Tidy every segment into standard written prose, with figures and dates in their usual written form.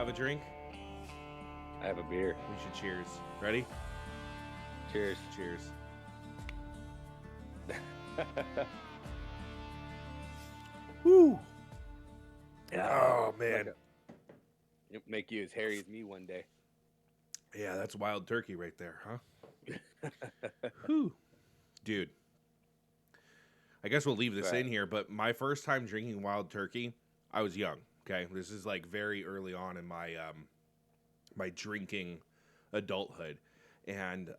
have a drink? I have a beer. We should cheers. Ready? Cheers. Cheers. Woo! Oh, man. It'll make you as hairy as me one day. Yeah, that's wild turkey right there, huh? Whew. Dude. I guess we'll leave this in here, but my first time drinking wild turkey, I was young, okay? This is like very early on in my my drinking adulthood. And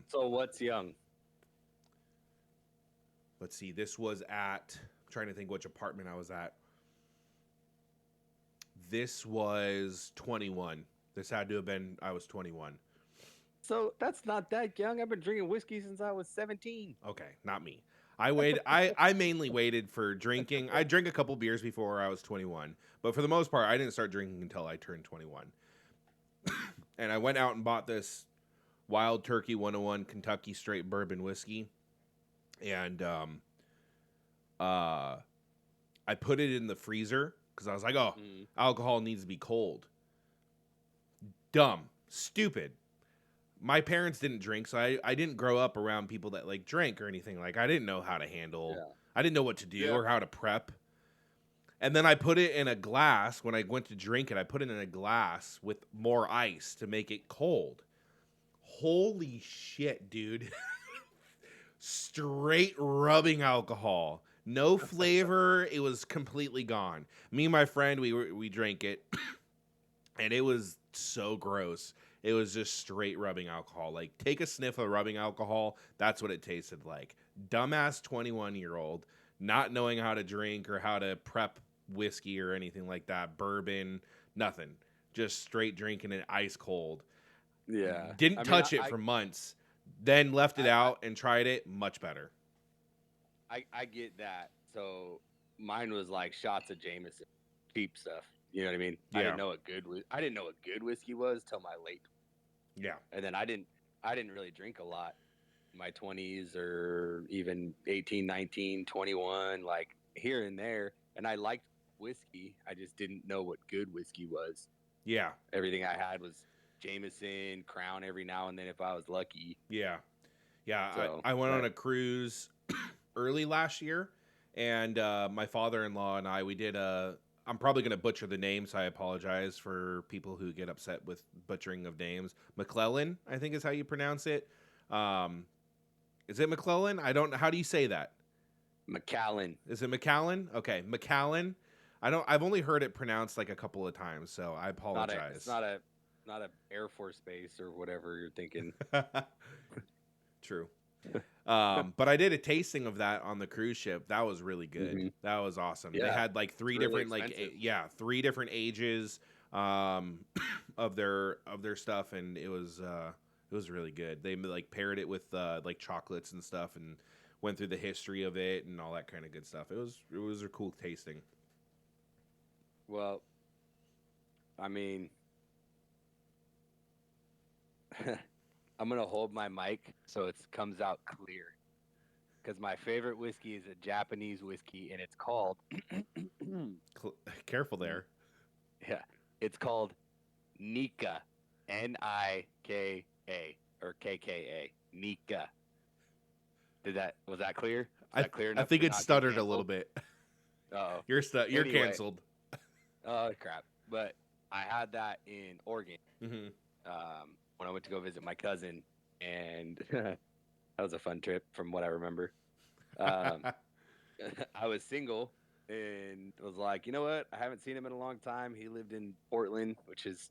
So what's young? let's see, this was at, I'm trying to think which apartment I was at. This was 21. This had to have been, I was 21. So that's not that young. I've been drinking whiskey since I was 17. Okay, not me. I mainly waited for drinking. I drank a couple beers before I was 21, but for the most part, I didn't start drinking until I turned 21. And I went out and bought this Wild Turkey 101 Kentucky Straight Bourbon Whiskey, and I put it in the freezer because I was like, oh, alcohol needs to be cold. Dumb, stupid. My parents didn't drink, so I didn't grow up around people that like drank or anything. Like I didn't know how to handle. Yeah. I didn't know what to do or how to prep. And then I put it in a glass. When I went to drink it, I put it in a glass with more ice to make it cold. Holy shit, dude. Straight rubbing alcohol. No flavor. It was completely gone. Me and my friend, we drank it. And it was so gross. It was just straight rubbing alcohol. Like, take a sniff of rubbing alcohol. That's what it tasted like. Dumbass 21-year-old, not knowing how to drink or how to prep whiskey or anything like that. Bourbon, nothing. Just straight drinking it ice cold. Yeah. Didn't touch it for months. Then left it out and tried it. Much better. I get that. So mine was like shots of Jameson. Cheap stuff. You know what I mean? Yeah. I didn't know what good whiskey was till my late. Yeah. And then I didn't really drink a lot in my 20s or even 18, 19, 21, like here and there. And I liked whiskey. I just didn't know what good whiskey was. Yeah. Everything I had was Jameson, Crown every now and then if I was lucky. Yeah. Yeah. So, I went on a cruise early last year, and my father-in-law and I, we did I'm probably going to butcher the name, so I apologize for people who get upset with butchering of names. McClellan, I think is how you pronounce it. Is it McClellan? I don't know. How do you say that? McAllen. Is it McAllen? Okay, McAllen. I've only heard it pronounced like a couple of times, so I apologize. It's not a Air Force base or whatever you're thinking. True. But I did a tasting of that on the cruise ship. That was really good. Mm-hmm. That was awesome. Yeah. They had like three different ages of their stuff, and it was really good. They like paired it with like chocolates and stuff, and went through the history of it and all that kind of good stuff. It was a cool tasting. Well, I mean, I'm going to hold my mic so it comes out clear. Because my favorite whiskey is a Japanese whiskey, and it's called... Careful there. Yeah. It's called Nikka. N-I-K-A. Or K-K-A. Nikka. Was that clear? Clear enough? I think it stuttered a little bit. Oh. You're canceled. Oh, crap. But I had that in Oregon. Mm-hmm. When I went to go visit my cousin, and that was a fun trip from what I remember. I was single and was like, you know what? I haven't seen him in a long time. He lived in Portland, which is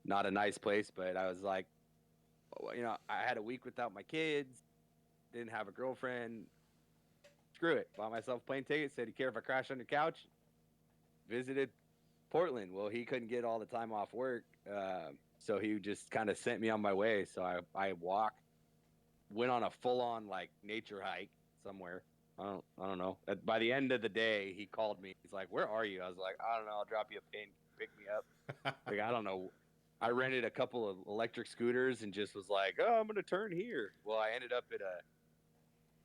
not a nice place, but I was like, you know, I had a week without my kids, didn't have a girlfriend. Screw it. Bought myself a plane ticket, said, you care if I crash on your couch? Visited Portland. Well, he couldn't get all the time off work. So he just kind of sent me on my way. So I went on a full-on like nature hike somewhere. I don't know. By the end of the day, he called me. He's like, "Where are you?" I was like, "I don't know. I'll drop you a pin. Pick me up." Like, I don't know. I rented a couple of electric scooters and just was like, "Oh, I'm gonna turn here." Well, I ended up at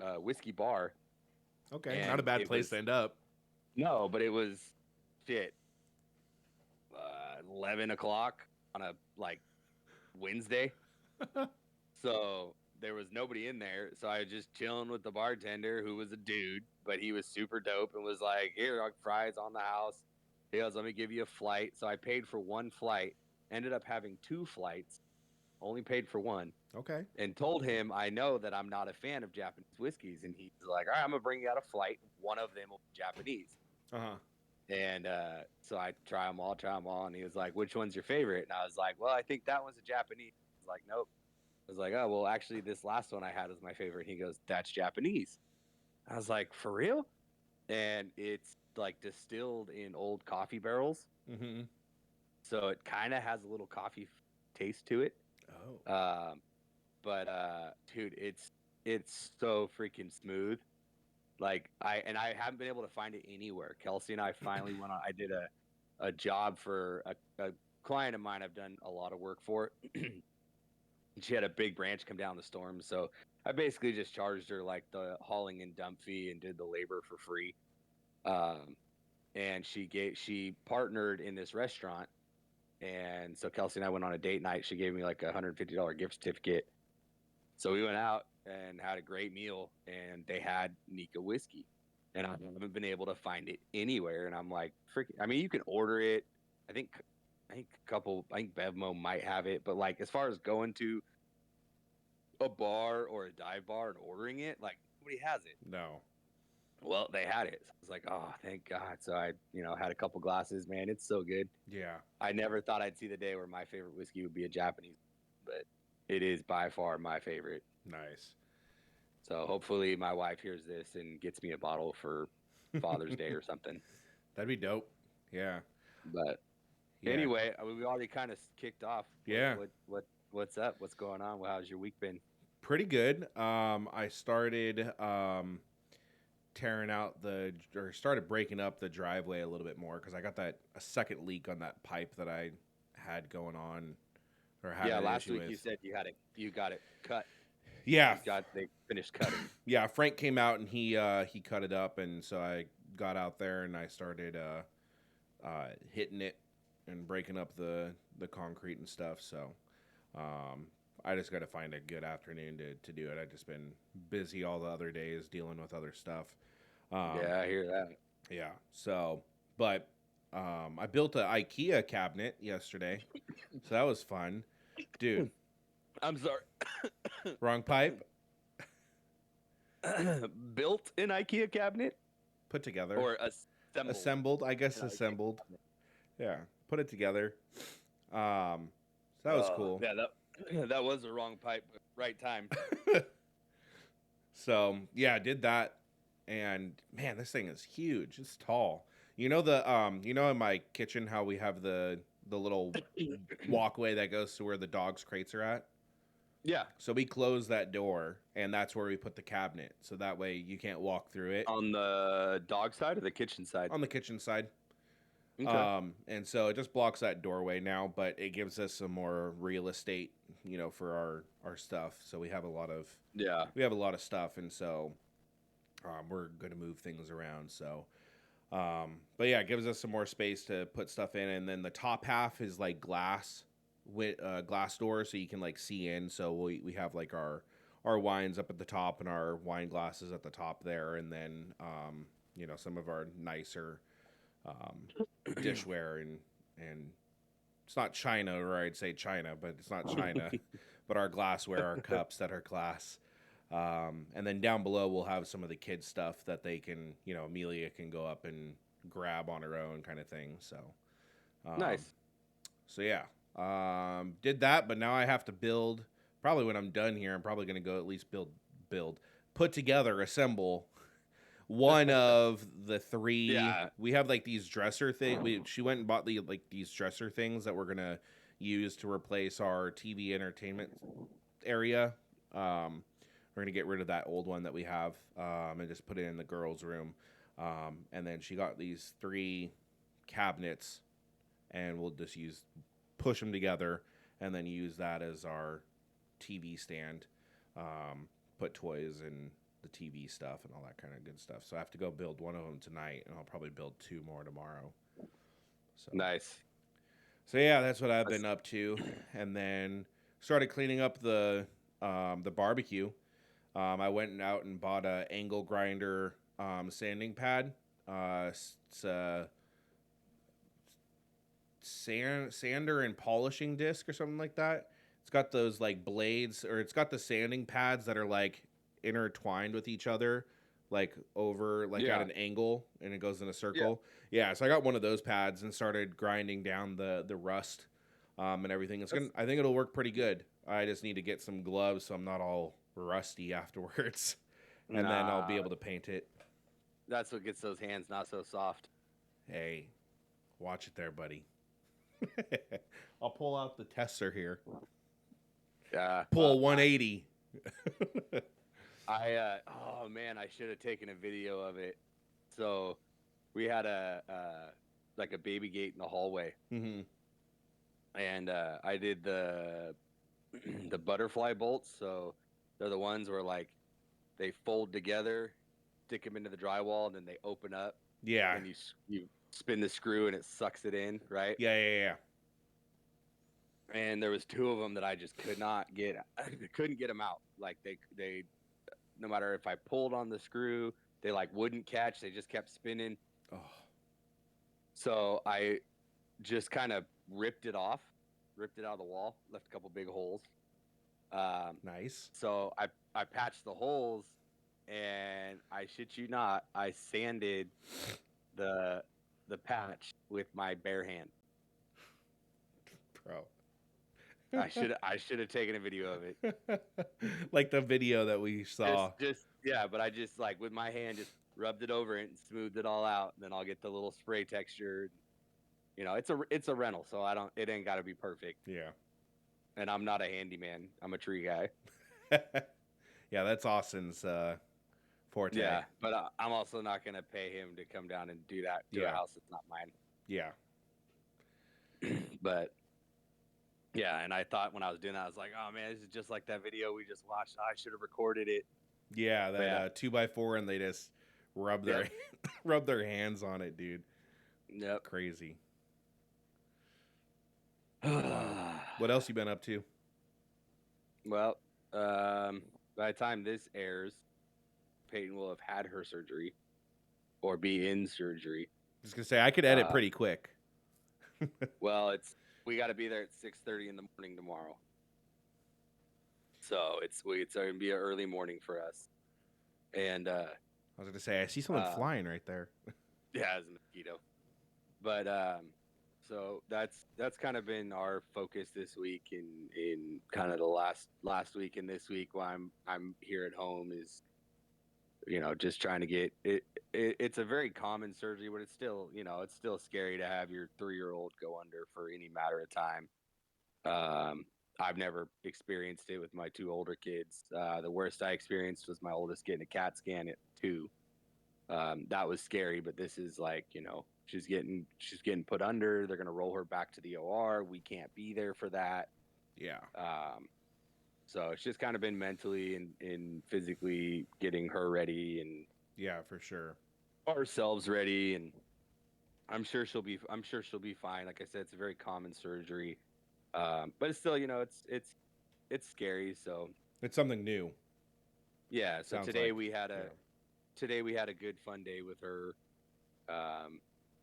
a whiskey bar. Okay, not a bad place to end up. No, but it was shit. 11 o'clock on a like Wednesday. So there was nobody in there. So I was just chilling with the bartender, who was a dude, but he was super dope and was like, "Here, fries on the house." He goes, "Let me give you a flight." So I paid for one flight, ended up having two flights, only paid for one, Okay. and told him I know that I'm not a fan of Japanese whiskeys. And he's like, "All right, I'm going to bring you out a flight. One of them will be Japanese." Uh-huh. And so I try them all. And he was like, "Which one's your favorite?" And I was like, "Well, I think that one's a Japanese." He's like, "Nope." I was like, "Oh, well, actually, this last one I had was my favorite." He goes, "That's Japanese." I was like, "For real?" And it's like distilled in old coffee barrels. Mm-hmm. So it kind of has a little coffee taste to it. Oh. But dude, it's so freaking smooth. Like I haven't been able to find it anywhere. Kelsey and I finally went on. I did a job for a client of mine. I've done a lot of work for. She had a big branch come down the storm, so I basically just charged her like the hauling and dump fee and did the labor for free. Um, and she partnered in this restaurant, and so Kelsey and I went on a date night. She gave me like $150 gift certificate. So we went out and had a great meal, and they had Nika whiskey, and I haven't been able to find it anywhere. And I'm like, freaking! I mean, you can order it. I think I think Bevmo might have it, but like as far as going to a bar or a dive bar and ordering it, like nobody has it. No. Well, they had it. So I was like, oh, thank God. So I, had a couple glasses, man. It's so good. Yeah. I never thought I'd see the day where my favorite whiskey would be a Japanese, but it is by far my favorite. Nice. So hopefully my wife hears this and gets me a bottle for Father's Day or something. That'd be dope. Yeah. But Yeah. anyway, we already kind of kicked off. Yeah. What's up? What's going on? How's your week been? Pretty good. I started started breaking up the driveway a little bit more because I got a second leak on that pipe that I had going on, or had an last issue week with. you said you got it cut. Yeah. They finished cutting. Yeah, Frank came out and he cut it up, and so I got out there and I started hitting it and breaking up the concrete and stuff. So I just got to find a good afternoon to do it. I've just been busy all the other days dealing with other stuff. Yeah, I hear that. Yeah. So, but I built an IKEA cabinet yesterday, so that was fun, dude. I'm sorry. Wrong pipe. Built an IKEA cabinet Put together or assembled. I guess assembled. Yeah, put it together. So that was cool. Yeah, that was the wrong pipe, but right time. So yeah, I did that, and man, this thing is huge. It's tall. You know in my kitchen how we have the little walkway that goes to where the dogs' crates are at. Yeah. So we closed that door, and that's where we put the cabinet. So that way you can't walk through it. On the dog side or the kitchen side? On the kitchen side. Okay. And so it just blocks that doorway now, but it gives us some more real estate, for our stuff. So we have a lot of stuff, and so we're going to move things around. So, but yeah, it gives us some more space to put stuff in, and then the top half is like glass with glass door, so you can like see in. So we have like our wines up at the top and our wine glasses at the top there, and then some of our nicer dishware and it's not china, or I'd say china, but it's not china, but our glassware, our cups that are glass. And then down below we'll have some of the kids stuff that they can, Amelia can go up and grab on her own kind of thing. So nice. So yeah, did that, but now I have to build. Probably when I'm done here, I'm probably going to go at least put together, assemble one of the three. Yeah. We have like these dresser things. She went and bought these dresser things that we're gonna use to replace our TV entertainment area. We're gonna get rid of that old one that we have and just put it in the girls' room. And then she got these 3 cabinets, and we'll just push them together, and then use that as our TV stand. Put toys and the TV stuff and all that kind of good stuff. So I have to go build one of them tonight, and I'll probably build 2 more tomorrow. So Nice. So yeah, that's what I've That's- been up to, and then started cleaning up the barbecue. I went out and bought a angle grinder sanding pad. It's a sander and polishing disc or something like that. It's got those like blades, or it's got the sanding pads that are like intertwined with each other, like over like at Yeah. an angle, and it goes in a Yeah. circle. Yeah, so I got one of those pads and started grinding down the rust and everything. It's gonna. That's I think it'll work pretty good. I just need to get some gloves so I'm not all rusty afterwards, and then I'll be nah. able to paint it. That's what gets those hands not so soft. Hey, watch it there, buddy. I'll pull out the tester here. Yeah. Pull a 180. Oh man, I should have taken a video of it. So we had a like a baby gate in the hallway, Mm-hmm. and I did the the butterfly bolts. So they're the ones where like they fold together, stick them into the drywall, and then they open up, Yeah. and you spin the screw and it sucks it in, right? Yeah. And there was two of them that I just could not get, couldn't get them out. Like they, no matter if I pulled on the screw, they like wouldn't catch. They just kept spinning. Oh, So I just kind of ripped it off, ripped it out of the wall, left a couple big holes. nice. So I patched the holes, and I shit you not, I sanded the patch with my bare hand. Bro. I should have taken a video of it. Like the video that we saw. Just yeah, but I just like with my hand just rubbed it over it and smoothed it all out. And then I'll get the little spray texture. You know, it's a rental, so it ain't got to be perfect. Yeah. And I'm not a handyman. I'm a tree guy. Yeah, that's Austin's forte. Yeah, but I'm also not gonna pay him to come down and do that to a Yeah. house that's not mine. Yeah. But yeah, and I thought when I was doing that, I was like, oh man, this is just like that video we just watched. I should have recorded it. Yeah, that Yeah. 2x4, and they just rub their rub their hands on it, dude. Yep. Crazy. What else you been up to? Well, by the time this airs, Peyton will have had her surgery or be in surgery. Just gonna say I could edit pretty quick. Well, we got to be there at 6:30 in the morning tomorrow. So it's gonna be an early morning for us. And I was gonna say I see someone flying right there. yeah, it's a mosquito. But so that's kind of been our focus this week in kind of the last week and this week while I'm here at home is, you know, just trying to get it. It's a very common surgery, but it's still, you know, it's still scary to have your 3-year-old go under for any matter of time. I've never experienced it with my 2 older kids. The worst I experienced was my oldest getting a CAT scan at 2. That was scary, but this is like, you know, she's getting put under. They're gonna roll her back to the OR. We can't be there for that. Yeah. So it's just kind of been mentally and physically getting her ready and Yeah, for sure. ourselves ready, and I'm sure she'll be fine. Like I said, it's a very common surgery, but it's still, you know, it's scary. So It's something new. yeah. So Sounds today like, we had a good fun day with her.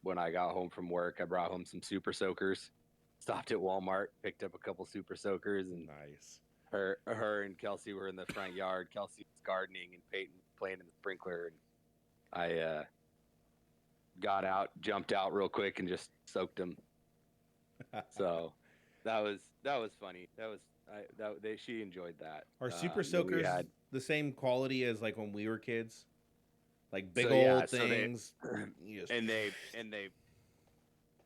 When I got home from work, I brought home some super soakers. Stopped at Walmart, picked up a couple super soakers, and Nice. her and Kelsey were in the front yard. Kelsey was gardening and Peyton playing in the sprinkler, and I got out, jumped out real quick, and just soaked them. So that was funny. She enjoyed that. Are super we soakers had- the same quality as like when we were kids? Like big So, yeah, old so they- things. You just- and they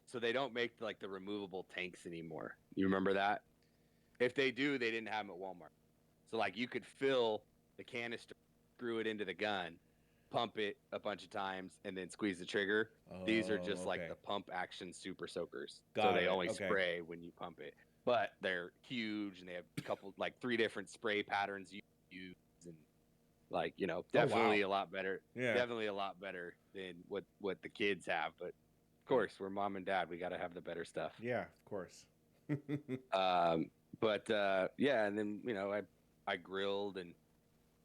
so they don't make like the removable tanks anymore. You remember that? If they do, they didn't have them at Walmart. So like you could fill the canister, screw it into the gun, pump it a bunch of times, and then squeeze the trigger. These are just like okay. the pump action super soakers. Got so they it, only okay. spray when you pump it. But they're huge and they have a couple like 3 different spray patterns you use, and like, you know, definitely a lot better. Yeah. Definitely a lot better than what the kids have, but course, we're mom and dad. We got to have the better stuff. Yeah, of course. Yeah, and then I grilled, and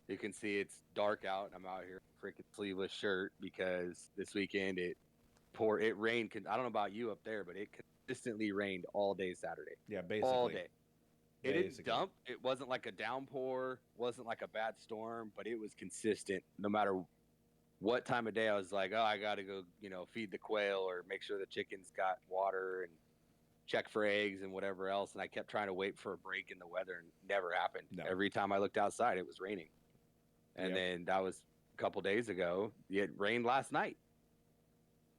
you can see it's dark out. And I'm out here in a freaking sleeveless shirt because this weekend it rained. I don't know about you up there, but it consistently rained all day Saturday. Yeah, basically all day. It didn't Basically. dump. It wasn't like a downpour. Wasn't like a bad storm, but it was consistent. No matter what time of day, I was like, oh, I got to go, feed the quail or make sure the chickens got water and check for eggs and whatever else. And I kept trying to wait for a break in the weather, and it never happened. No. Every time I looked outside, it was raining. And then that was a couple days ago. It rained last night.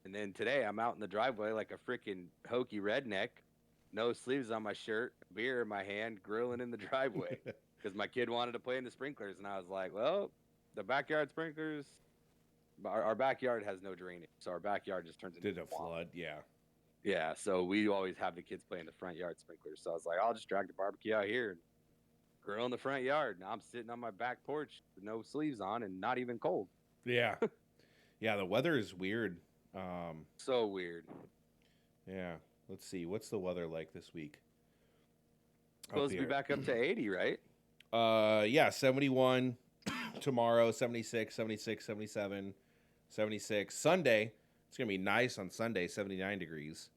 And then today I'm out in the driveway like a freaking hokey redneck, no sleeves on my shirt, beer in my hand, grilling in the driveway because my kid wanted to play in the sprinklers. And I was like, well, the backyard sprinklers, our backyard has no drainage. So our backyard just turns into a flood. Yeah. Yeah. So we always have the kids play in the front yard sprinklers. So I was like, I'll just drag the barbecue out here and grill in the front yard. Now I'm sitting on my back porch with no sleeves on and not even cold. Yeah. Yeah. The weather is weird. So weird. Yeah. Let's see. What's the weather like this week? Supposed to be back up to 80, right? Yeah, 71 tomorrow, 76, 76, 77, 76. Sunday, it's going to be nice on Sunday, 79 degrees.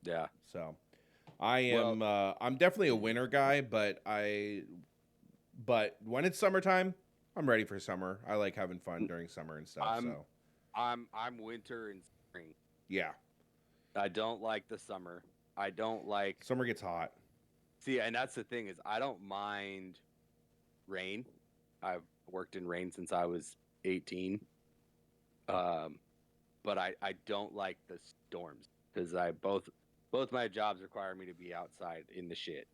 Yeah. So, I'm definitely a winter guy, but when it's summertime, I'm ready for summer. I like having fun during summer and stuff. I'm winter and spring. Yeah. I don't like the summer. I don't like summer gets hot. See, and that's the thing is I don't mind rain. I've worked in rain since I was 18. But I don't like the storms because both my jobs require me to be outside in the shit.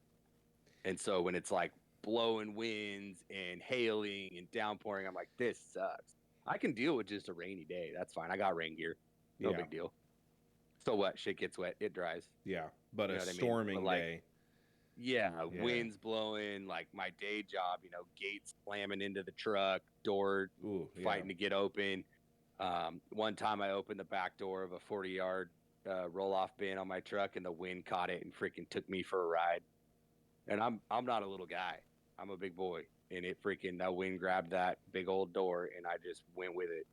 And so when it's like blowing winds and hailing and downpouring, I'm like, this sucks. I can deal with just a rainy day. That's fine. I got rain gear. No big deal. So what? Shit gets wet. It dries. Yeah. But a storming day. Yeah, winds blowing, like my day job, gates slamming into the truck, door fighting to get open. One time I opened the back door of a 40-yard roll-off bin on my truck, and the wind caught it and freaking took me for a ride. And I'm not a little guy. I'm a big boy. And that wind grabbed that big old door, and I just went with it.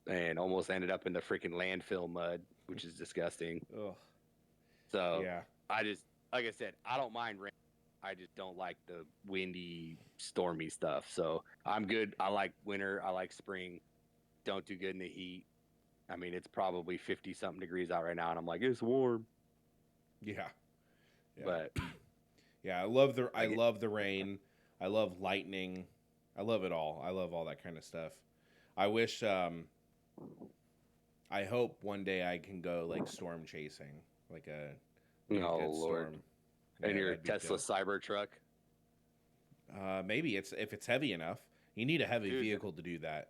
And almost ended up in the freaking landfill mud, which is disgusting. Ugh. So like I said, I don't mind rain. I just don't like the windy, stormy stuff. So I'm good. I like winter. I like spring. Don't do good in the heat. I mean, it's probably 50-something degrees out right now, and I'm like, it's warm. Yeah. But yeah, I love the rain. I love lightning. I love it all. I love all that kind of stuff. I wish. I hope one day I can go like storm chasing, like a. Oh Lord! And your Tesla Cybertruck? Maybe if it's heavy enough. You need a heavy vehicle to do that.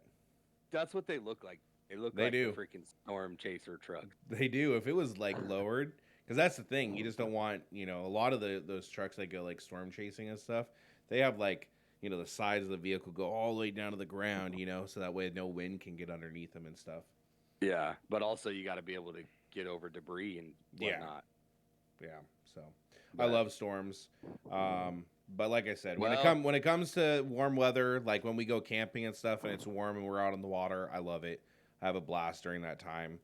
That's what they look like. They look like a freaking storm chaser truck. They do. If it was like lowered, because that's the thing. You just don't want a lot of those trucks that go like storm chasing and stuff. They have like the sides of the vehicle go all the way down to the ground. So that way no wind can get underneath them and stuff. Yeah, but also you got to be able to get over debris and whatnot. Yeah, so I love storms. But like I said, when it comes to warm weather, like when we go camping and stuff and it's warm and we're out on the water, I love it. I have a blast during that time.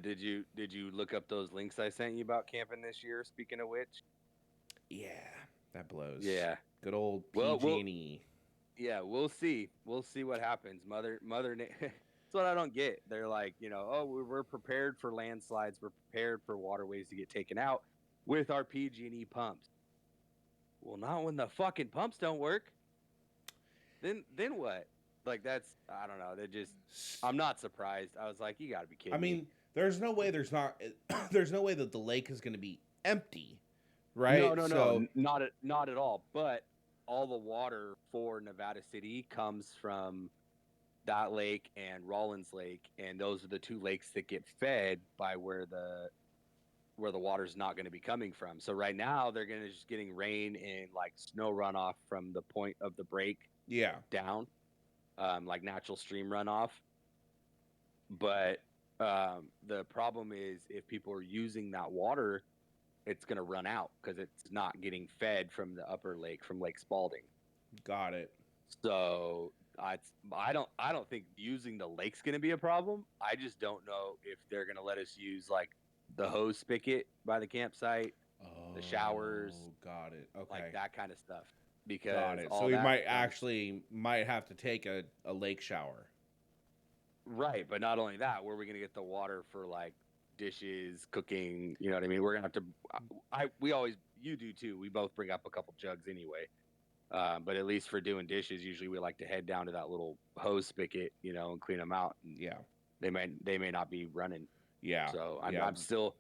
Did you look up those links I sent you about camping this year? Speaking of which, yeah, that blows. Yeah, good old PG&E. Yeah, we'll see. We'll see what happens. Mother. That's what I don't get. They're like, we're prepared for landslides. We're prepared for waterways to get taken out with our PG&E pumps. Well, not when the fucking pumps don't work. Then what? Like I don't know. I'm not surprised. I was like, you gotta be kidding me. I mean, there's no way that the lake is going to be empty, right? No, not at all. But all the water for Nevada City comes from that lake and Rollins Lake, and those are the two lakes that get fed by where the water's not going to be coming from. So right now they're just getting rain and like snow runoff from the point of the break down, like natural stream runoff. But The problem is if people are using that water, it's going to run out because it's not getting fed from the upper lake from Lake Spalding. Got it. So I don't think using the lake's going to be a problem. I just don't know if they're going to let us use like the hose spigot by the campsite, the showers, got it. Okay. like that kind of stuff. Because Got it. all So we that might runs- actually might have to take a lake shower. right, but not only that, where are we going to get the water for like dishes, cooking? You know what I mean? We're gonna have to. We always, you do too. We both bring up a couple jugs anyway. But at least for doing dishes, usually we like to head down to that little hose spigot, and clean them out. And Yeah. they may not be running. Yeah. So yeah. I'm still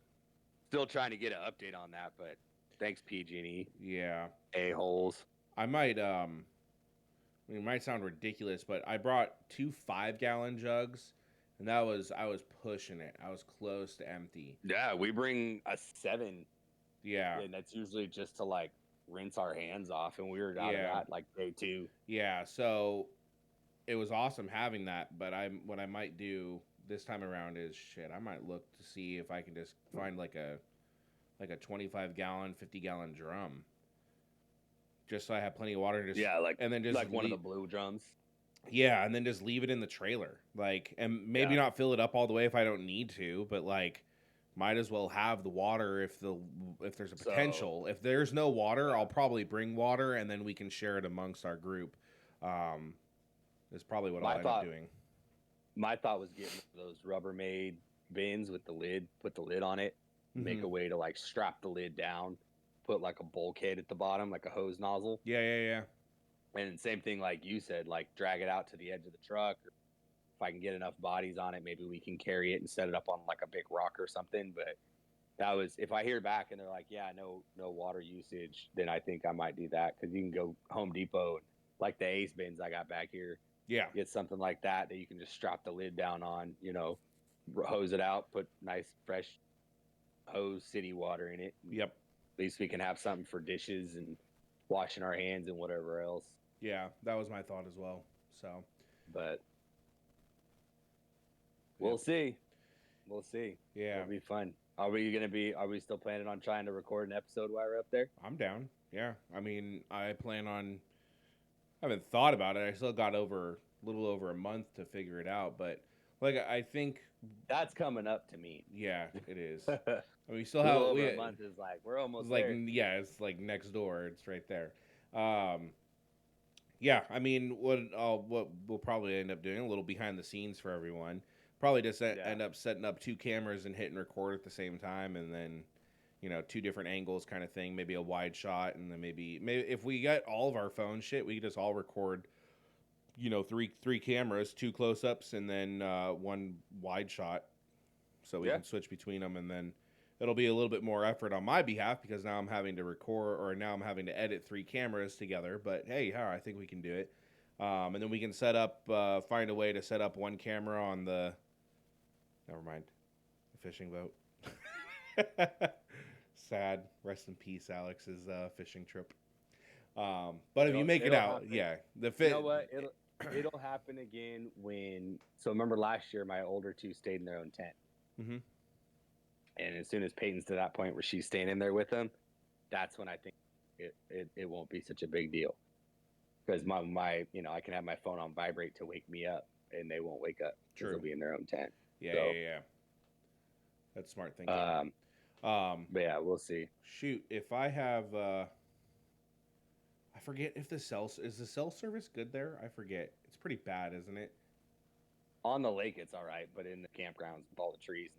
trying to get an update on that. But thanks, PG&E. Yeah. A-holes. I might I mean, it might sound ridiculous, but I brought 2 5-gallon jugs, and I was pushing it. I was close to empty. Yeah, we bring a 7. Yeah. And that's usually just to like rinse our hands off, and we were out of that like day 2. Yeah, so it was awesome having that, but what I might do this time around is I might look to see if I can just find like a 25-gallon, 50-gallon drum. Just so I have plenty of water to just and then just like one of the blue drums. Yeah, and then just leave it in the trailer. Like, and maybe not fill it up all the way if I don't need to, but like might as well have the water if there's a potential. If there's no water, I'll probably bring water and then we can share it amongst our group. Is probably what I'll end up doing. My thought was getting those Rubbermaid bins with the lid, put the lid on it, make a way to like strap the lid down, put like a bulkhead at the bottom, like a hose nozzle. Yeah. And same thing like you said, like drag it out to the edge of the truck. Or if I can get enough bodies on it, maybe we can carry it and set it up on like a big rock or something. But that was, if I hear back and they're like, yeah, no water usage, then I think I might do that, because you can go Home Depot, like the Ace bins I got back here. Yeah. Get something like that you can just strap the lid down on, hose it out, put nice fresh hose city water in it. Yep. At least we can have something for dishes and washing our hands and whatever else. Yeah, that was my thought as well. So, but we'll see. We'll see. Yeah, it'll be fun. Are we still planning on trying to record an episode while we're up there? I'm down. Yeah, I mean, I haven't thought about it. I still got a little over a month to figure it out, but like I think that's coming up to me. Yeah, it is. I mean, we still have a month is like we're almost there. It's like next door. It's right there. Yeah, I mean, what we'll probably end up doing, a little behind the scenes for everyone. Probably just end up setting up 2 cameras and hitting record at the same time, and then 2 different angles kind of thing. Maybe a wide shot, and then maybe if we got all of our phone shit, we could just all record. 3 cameras, 2 close-ups, and then 1 wide shot, so we can switch between them, and then it'll be a little bit more effort on my behalf because now I'm having to edit 3 cameras together. But hey, I think we can do it, and then we can find a way to set up 1 camera on the. Never mind, the fishing boat. Sad. Rest in peace, Alex's fishing trip. But if you make it out, happen. The fit. You know what? It'll happen again when. So remember last year, my older 2 stayed in their own tent. Mm-hmm. And as soon as Peyton's to that point where she's staying in there with them, that's when I think it won't be such a big deal. Because my I can have my phone on vibrate to wake me up, and they won't wake up. True. They'll be in their own tent. Yeah. That's smart thinking. But yeah, we'll see. Shoot, if I have. I forget if is the cell service good there? I forget. It's pretty bad, isn't it? On the lake, it's all right, but in the campgrounds with all the trees,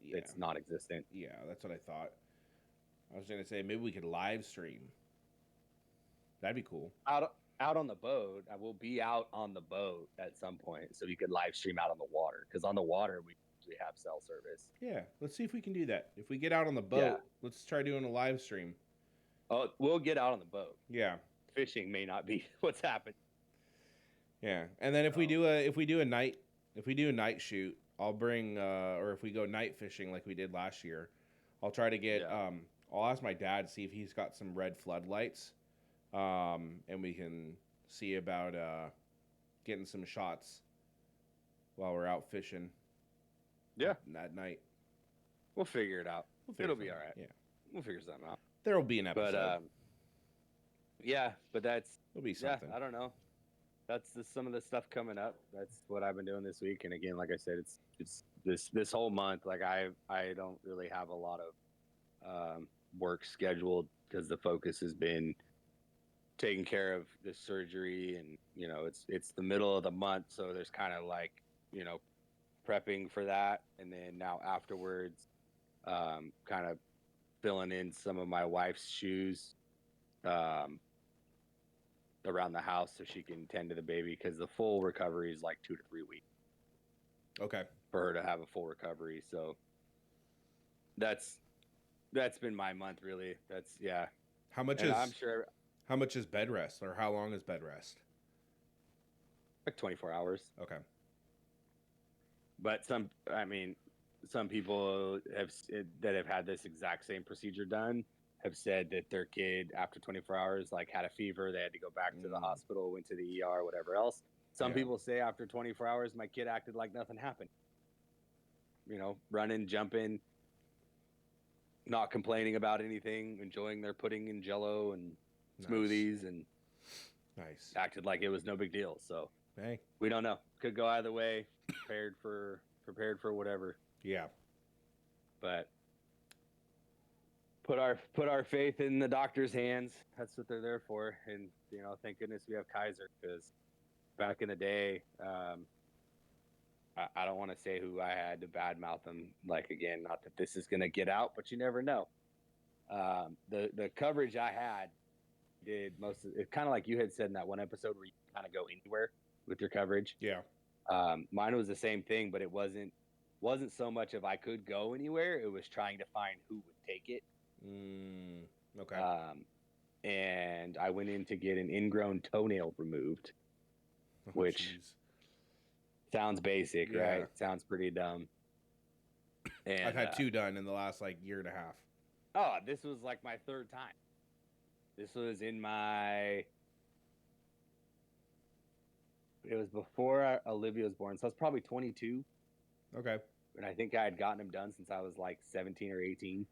it's non-existent. Yeah, that's what I thought. I was gonna say maybe we could live stream. That'd be cool. Out on the boat, I will be out on the boat at some point, so you could live stream out on the water. Because on the water, we usually have cell service. Yeah, let's see if we can do that. If we get out on the boat, let's try doing a live stream. Oh, we'll get out on the boat. Yeah. Fishing may not be what's happening. Yeah, and then if we do a night shoot, I'll bring or if we go night fishing like we did last year, I'll try to get I'll ask my dad to see if he's got some red floodlights, and we can see about getting some shots while we're out fishing. Yeah, That night. we'll figure it out. It'll be all right. Yeah. We'll figure something out. There'll be an episode. But yeah, but that's There'll be something. I don't know. That's some of the stuff coming up. That's what I've been doing this week. And again, like I said, it's this whole month. Like I don't really have a lot of work scheduled because the focus has been taking care of this surgery, and it's the middle of the month, so there's kind of like prepping for that, and then now afterwards, kind of filling in some of my wife's shoes around the house so she can tend to the baby, because the full recovery is like 2 to 3 weeks. Okay. For her to have a full recovery, so that's been my month really. That's How much and is I'm sure how much is bed rest, or how long is bed rest? like 24 hours. Okay. But some people have had this exact same procedure done have said that their kid after 24 hours like had a fever, they had to go back to the hospital, went to the ER, whatever else. Some people say after 24 hours my kid acted like nothing happened. Running, jumping, not complaining about anything, enjoying their pudding and jello and smoothies, and acted like it was no big deal. So hey, we don't know. Could go either way. Prepared for whatever. Yeah. But put our faith in the doctor's hands. That's what they're there for. And thank goodness we have Kaiser, because back in the day, I don't want to say who I had to badmouth them. Like, again, not that this is going to get out, but you never know. The coverage I had did most of it, kind of like you had said in that one episode where you kind of go anywhere with your coverage. Yeah. Mine was the same thing, but it wasn't so much of I could go anywhere. It was trying to find who would take it. Okay. And I went in to get an ingrown toenail removed, which sounds basic, right? Sounds pretty dumb. And I've had 2 done in the last like year and a half. Oh, this was like my 3rd time. This was it was before Olivia was born, so I was probably 22. Okay. And I think I had gotten them done since I was like 17 or 18.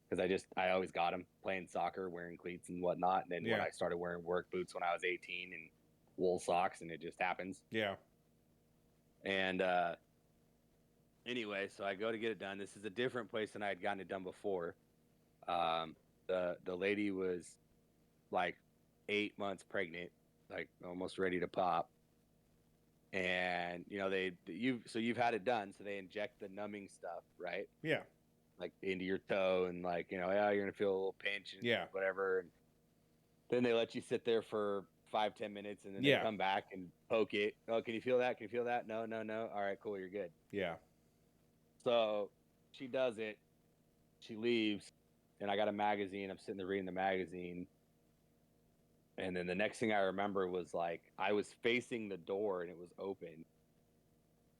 Because I always got them playing soccer, wearing cleats and whatnot. And then when I started wearing work boots when I was 18 and wool socks, and it just happens. Yeah. And anyway, so I go to get it done. This is a different place than I had gotten it done before. The lady was like 8 months pregnant, like almost ready to pop. And you've had it done, so they inject the numbing stuff, right? Yeah. Like into your toe, and like you're gonna feel a little pinch and whatever. And then they let you sit there for 5-10 minutes, and then they come back and poke it. Oh, can you feel that? Can you feel that? No. All right, cool, you're good. Yeah. So she does it. She leaves, and I got a magazine. I'm sitting there reading the magazine. And then the next thing I remember was like I was facing the door and it was open,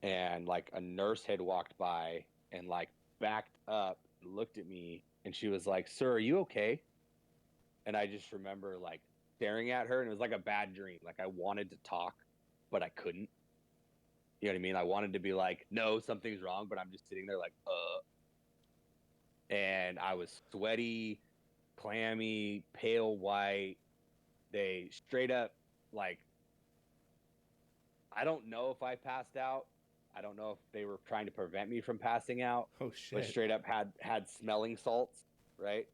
and like a nurse had walked by and like backed up and looked at me, and she was like, "Sir, are you okay?" And I just remember like staring at her, and it was like a bad dream. Like I wanted to talk, but I couldn't. You know what I mean? I wanted to be like, "No, something's wrong," but I'm just sitting there like, And I was sweaty, clammy, pale white. They straight up, like, I don't know if I passed out. I don't know if they were trying to prevent me from passing out. Oh shit! But straight up had smelling salts, right?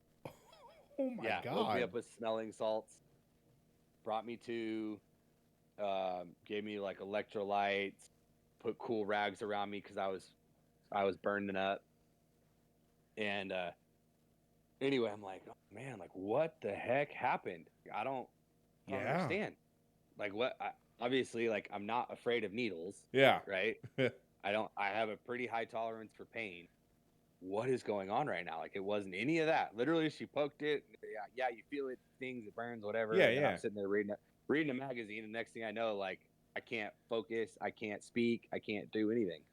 Oh my god! Woke me up with smelling salts. Brought me to, gave me like electrolytes, put cool rags around me because I was burning up. And anyway, I'm like, oh man, like what the heck happened? I don't understand. Like what? Obviously, like I'm not afraid of needles. Yeah. Right. I have a pretty high tolerance for pain. What is going on right now? Like it wasn't any of that. Literally, she poked it. Yeah, you feel it, stings, it burns, whatever. Yeah, and I'm sitting there reading a magazine, and next thing I know, like I can't focus, I can't speak, I can't do anything.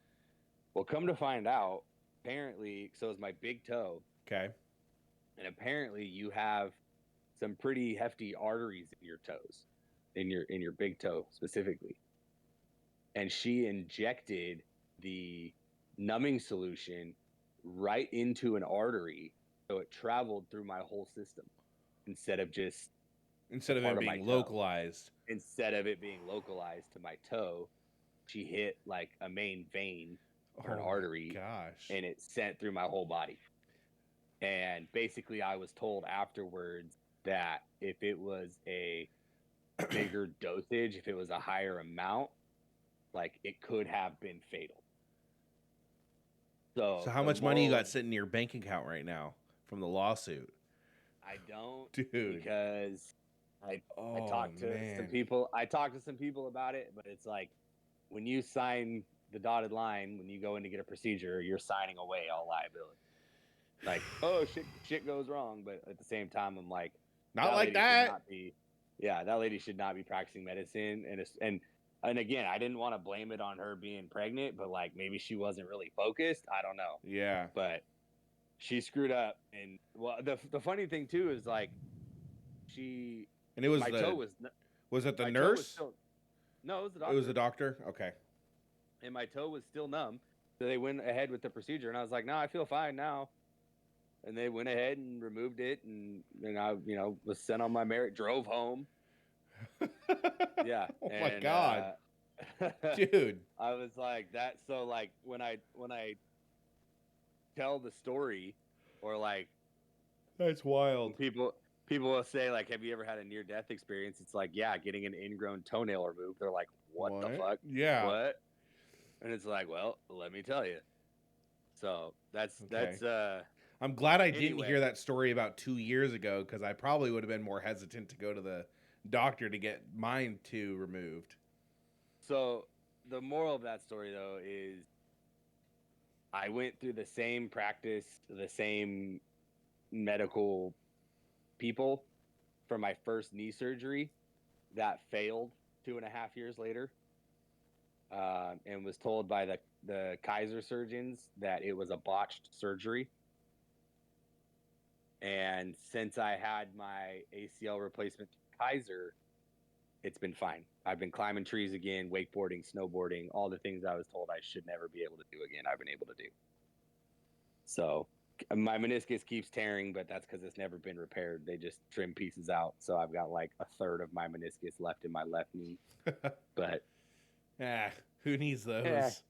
Well, come to find out, apparently, so is my big toe. Okay. And apparently, you have some pretty hefty arteries in your toes, in your big toe specifically. And she injected the numbing solution right into an artery, so it traveled through my whole system instead of just Instead of part it of my being toe. localized. Instead of it being localized to my toe, she hit like a main vein or an artery, gosh. and it sent through my whole body. And basically, I was told afterwards that if it was a bigger dosage, if it was a higher amount, like it could have been fatal. So how much money you got sitting in your bank account right now from the lawsuit? I don't, dude, because I talked to some people. I talked to some people about it, but it's like when you sign the dotted line, when you go in to get a procedure, you're signing away all liability. Like, oh, shit goes wrong, but at the same time, I'm like, not like that. That lady should not be practicing medicine, and again, I didn't want to blame it on her being pregnant, but like maybe she wasn't really focused. I don't know. Yeah, but she screwed up, and well, the funny thing too is like it was toe was it the nurse? No, it was the doctor. It was the doctor. Okay. And my toe was still numb, so they went ahead with the procedure, and I was like, no, I feel fine now. And they went ahead and removed it, and I, was sent on my merit, drove home. Yeah. Oh my God. Dude. I was like that. So like when I tell the story, or like, that's wild. People will say like, have you ever had a near death experience? It's like, yeah, getting an ingrown toenail removed. They're like, what the fuck? Yeah. What? And it's like, well, let me tell you. So that's I'm glad I didn't hear that story about 2 years ago, because I probably would have been more hesitant to go to the doctor to get mine too removed. So the moral of that story, though, is I went through the same practice, the same medical people for my first knee surgery that failed 2.5 years later, and was told by the Kaiser surgeons that it was a botched surgery. And since I had my ACL replacement Kaiser, it's been fine. I've been climbing trees again, wakeboarding, snowboarding, all the things I was told I should never be able to do again, I've been able to do. So my meniscus keeps tearing, but that's because it's never been repaired. They just trim pieces out. So I've got like a third of my meniscus left in my left knee. But who needs those?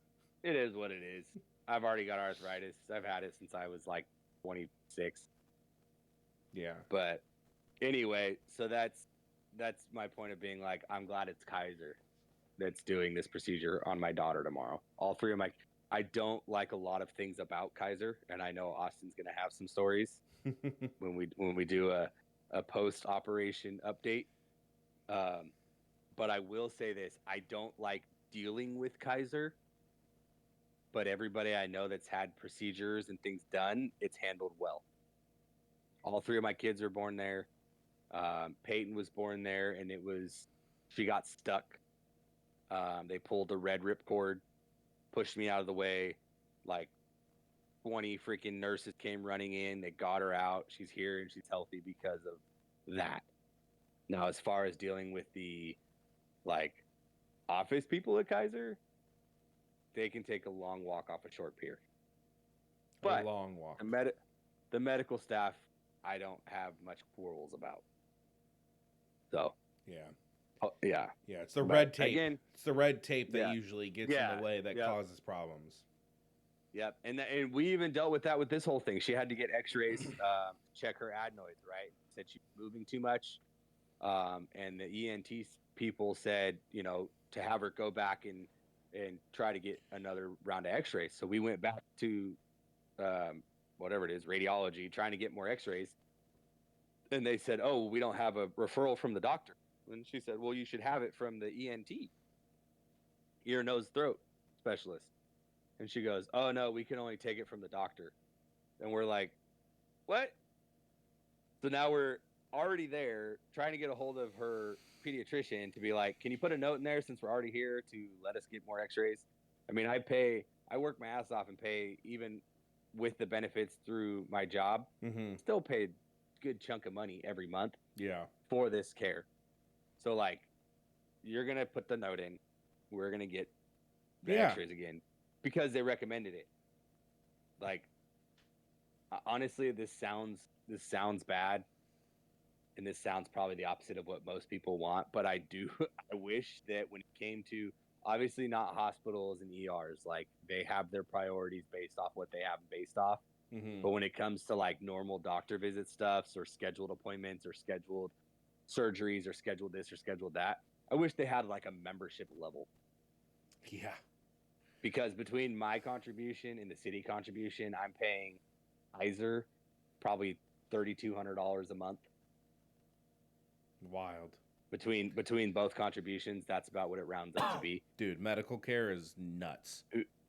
It is what it is. I've already got arthritis. I've had it since I was like 26. Yeah. But anyway, so that's my point of being like, I'm glad it's Kaiser that's doing this procedure on my daughter tomorrow. All three of I don't like a lot of things about Kaiser, and I know Austin's going to have some stories when we do a post-operation update. But I will say this, I don't like dealing with Kaiser, but everybody I know that's had procedures and things done, it's handled well. All three of my kids were born there. Peyton was born there, and she got stuck. They pulled the red ripcord, pushed me out of the way. Like 20 freaking nurses came running in. They got her out. She's here and she's healthy because of that. Now, as far as dealing with the like office people at Kaiser, they can take a long walk off a short pier. But a long walk. The medical staff, I don't have much quarrels about. So yeah. Oh, yeah. Yeah, it's the red tape. Again, it's the red tape that usually gets in the way that causes problems. Yep. And we even dealt with that with this whole thing. She had to get x-rays, check her adenoids, right? Said she's moving too much. And the ENT people said, to have her go back and try to get another round of x-rays. So we went back to whatever it is, radiology, trying to get more x-rays. And they said, oh, we don't have a referral from the doctor. And she said, well, you should have it from the ENT, ear, nose, throat specialist. And she goes, oh, no, we can only take it from the doctor. And we're like, what? So now we're already there trying to get a hold of her pediatrician to be like, can you put a note in there since we're already here to let us get more x-rays? I mean, I work my ass off and pay, even with the benefits through my job, still paid a good chunk of money every month for this care. So, like, you're going to put the note in. We're going to get the x-rays again because they recommended it. like honestly, this sounds bad, and this sounds probably the opposite of what most people want, but I wish that when it came to, obviously not hospitals and ERs, like they have their priorities based off what they have based off. Mm-hmm. But when it comes to like normal doctor visit stuffs or scheduled appointments or scheduled surgeries or scheduled this or scheduled that, I wish they had like a membership level. Yeah. Because between my contribution and the city contribution, I'm paying Kaiser probably $3,200 a month. Wild. Between both contributions, that's about what it rounds up to be. Dude, medical care is nuts.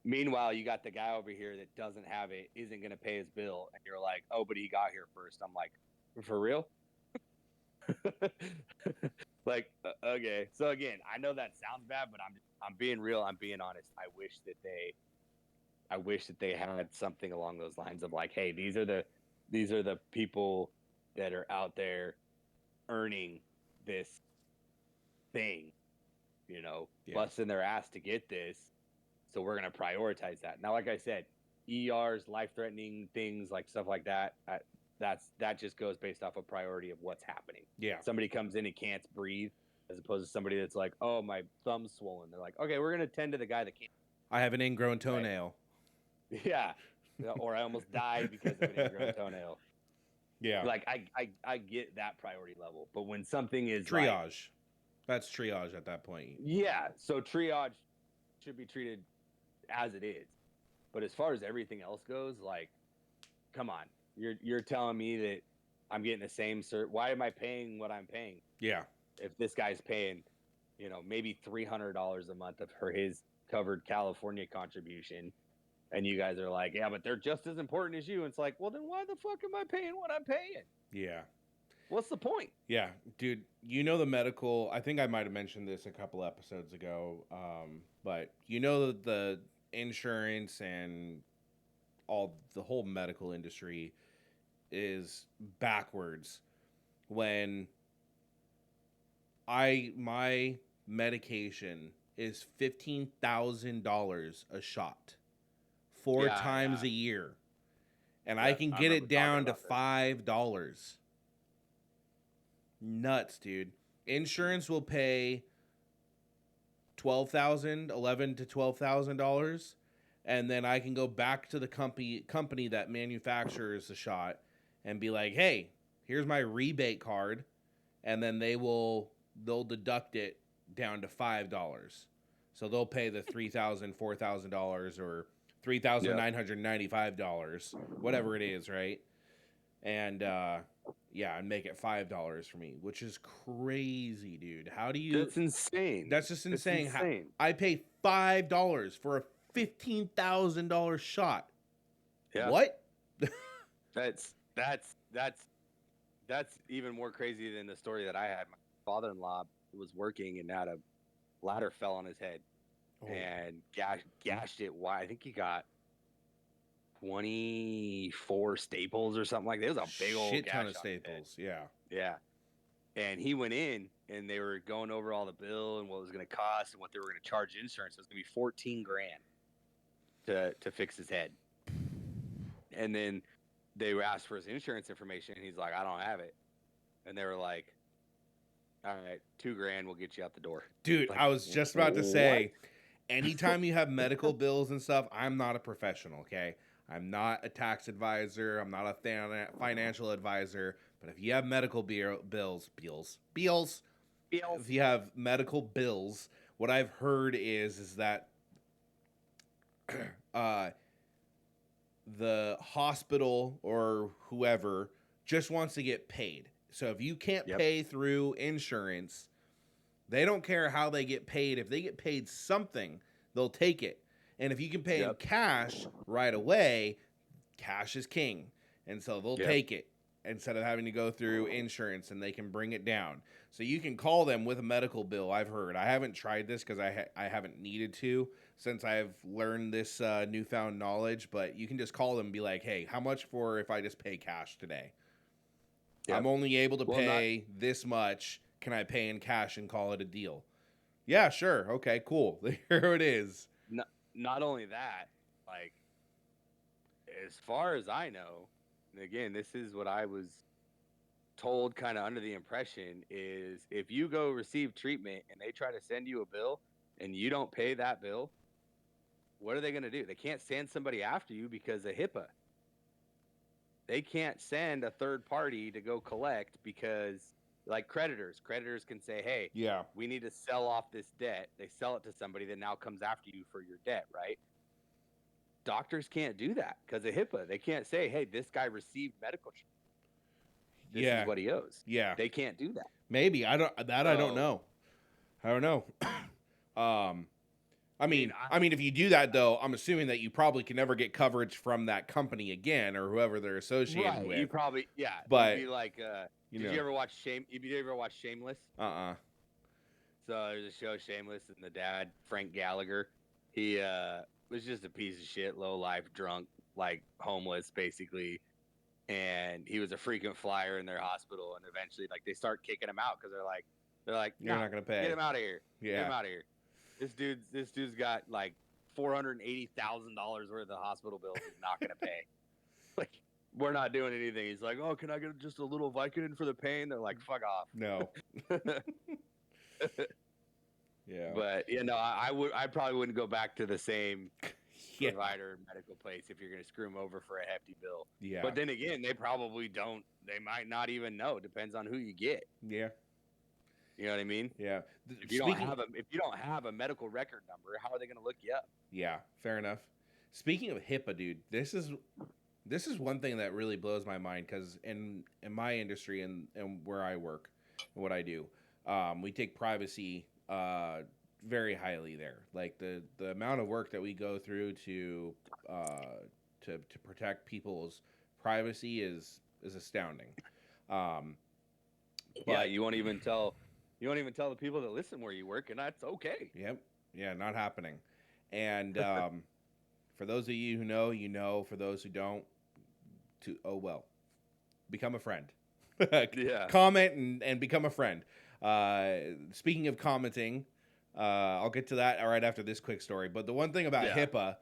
Meanwhile, you got the guy over here that doesn't have it, isn't going to pay his bill, and you're like, oh, but he got here first. I'm like, for real? Like, okay. So again, I know that sounds bad, but I'm being real. I'm being honest. I wish that they had something along those lines of like, hey, these are the people that are out there earning this thing, busting their ass to get this. So we're going to prioritize that. Now, like I said, ERs, life-threatening things, like stuff like that, that just goes based off of priority of what's happening. Yeah. Somebody comes in and can't breathe, as opposed to somebody that's like, oh, my thumb's swollen. They're like, okay, we're going to tend to the guy that can't. I have an ingrown toenail. Right. Yeah. Or I almost died because of an ingrown toenail. Yeah. Like, I get that priority level. But when something is triage, that's triage at that point. Yeah. So triage should be treated as it is. But as far as everything else goes, like, come on. You're telling me that I'm getting the same why am I paying what I'm paying? Yeah. If this guy's paying, maybe $300 a month for his covered California contribution, and you guys are like, yeah, but they're just as important as you. And it's like, well, then why the fuck am I paying what I'm paying? Yeah. What's the point? Yeah, dude, the medical, I think I might have mentioned this a couple episodes ago, but the insurance and the whole medical industry is backwards when my medication is $15,000 a shot 4 times a year, and I can get it down to $5. Nuts, dude. Insurance will pay $11,000 to $12,000, and then I can go back to the company that manufactures the shot and be like, hey, here's my rebate card, and then they'll deduct it down to $5. So they'll pay the $3,000, $4,000, or $3,995, whatever it is, right? And and make it $5 for me, which is crazy, dude. How do you? That's insane. That's just insane. I pay $5 for a $15,000 shot. Yeah. What? That's even more crazy than the story that I had. My father-in-law was working and had a ladder fell on his head and gashed it wide. I think he got 24 staples or something like that. It was a big old shit ton gash of staples. Yeah. Yeah. And he went in and they were going over all the bill and what it was going to cost and what they were going to charge insurance. It was going to be $14,000 to fix his head. And then they were asked for his insurance information and he's like, I don't have it. And they were like, all right, $2,000 will get you out the door. Dude, Like, I was just about to say, anytime you have medical bills and stuff, I'm not a professional, okay? I'm not a tax advisor. I'm not a financial advisor. But if you have medical bills, if you have medical bills, what I've heard is that the hospital or whoever just wants to get paid. So if you can't pay through insurance, they don't care how they get paid. If they get paid something, they'll take it. And if you can pay in cash right away, cash is king. And so they'll take it instead of having to go through insurance, and they can bring it down. So you can call them with a medical bill, I've heard. I haven't tried this because I haven't needed to since I've learned this newfound knowledge. But you can just call them and be like, hey, how much for if I just pay cash today? Yep. I'm only able to pay this much. Can I pay in cash and call it a deal? Yeah, sure. Okay, cool. Here it is. Not only that, like, as far as I know, and again, this is what I was told, kind of under the impression, is if you go receive treatment and they try to send you a bill and you don't pay that bill, what are they going to do? They can't send somebody after you because of HIPAA. They can't send a third party to go collect because, like creditors can say, hey, Yeah. we need to sell off this debt. They sell it to somebody that now comes after you for your debt, right? Doctors can't do that because of HIPAA. They can't say, hey, this guy received medical treatment. This Yeah. is what he owes. Yeah. They can't do that. Maybe. I don't know. I don't know. I mean, if you do that though, I'm assuming that you probably can never get coverage from that company again or whoever they're associated with. You probably, yeah. But you'd be like, did you ever watch Shameless? Uh-uh. So there's a show, Shameless, and the dad, Frank Gallagher, he was just a piece of shit, low life, drunk, like homeless, basically. And he was a frequent flyer in their hospital, and eventually, like, they start kicking him out because they're like, you're not gonna pay. Get him out of here. Yeah. Get him out of here. This dude's got like $480,000 worth of hospital bills. He's not gonna pay. Like, we're not doing anything. He's like, oh, can I get just a little Vicodin for the pain? They're like, fuck off. No. Yeah. But I probably wouldn't go back to the same provider medical place if you're gonna screw them over for a hefty bill. Yeah. But then again, they probably don't. They might not even know. Depends on who you get. Yeah. You know what I mean? Yeah. If you don't have a medical record number, how are they going to look you up? Yeah, fair enough. Speaking of HIPAA, dude, this is one thing that really blows my mind because in my industry and where I work and what I do, we take privacy very highly there. Like the amount of work that we go through to protect people's privacy is astounding. But you won't even tell the people that listen where you work, and that's okay. Yep. Yeah, not happening. And for those of you who know, you know. For those who don't, become a friend. Yeah. Comment and become a friend. Speaking of commenting, I'll get to that right after this quick story. But the one thing about HIPAA